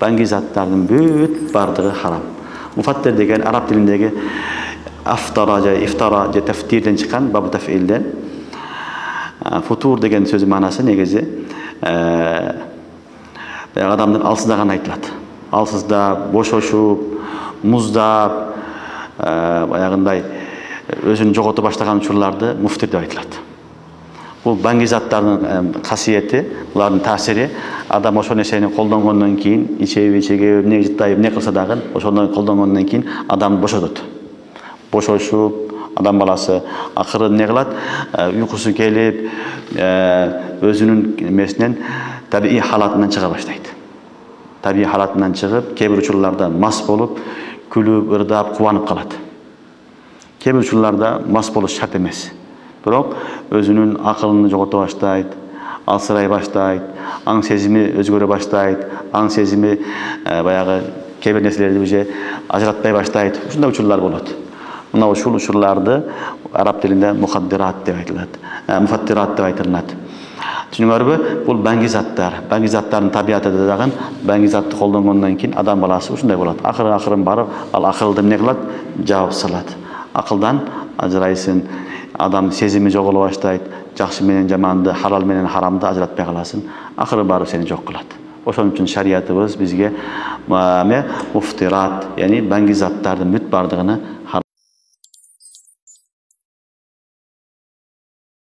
bangi zattardын бүт бардыгы харам. Mufattir деген arab tilindagi iftara же taftirden chiqqan babu tafilden. Futur деген сөз ma'nosi negizi adamdan alsızdagan aytıladi. Alsızda, boşoşup, muzdap, bayağınday özünü жоғалтып баштаган учурларды муфтир деп айтылат. Бул банги заттардын касиети, булардын таасири адам ошо нерсени колдонгондон кийин, ичеби, эмне жыттайып, эмне кылса дагы ошону колдонгондон кийин адам бошотот. Бошошуп, адам баласы акыры эмне кылат? Уйкусу келип, өзүнүн эмесинен табий халатынан чыга баштайт. Табий халатынан чыгып, кээ бир учурларда мас болуп, күлүп, ырдап, кубанып калат. Кээ бир учурларда мас болуш шарт эмес. Бирок өзүнүн акылын жогото баштайт, алсырай баштайт, аң сезими өзгөрө баштайт, аң сезими баягы кээ бир нерселерди уже ажыратпай баштайт. Ушундай учурлар болот. Мына ушул учурларды араб тилинде мухаддират деп айтылат. Муфаттират деп айтылат. Түшүнүңөрбү? Бул банги заттар. Банги заттардын табияты дагы банги затты колдонгондон кийин адам баласы ушундай болот. Акырын барып, ал акылды эмне кылат? Жаап салат. Акылдан ажырайсың, адам сезими жоголо баштайт, жакшы менен жаманды, халал менен харамды ажыратпай каласың, акыры барып сени жок кылат. Ошон үчүн шариятыбыз бизге муфтират, яни банги заттардын бүт бардыгыны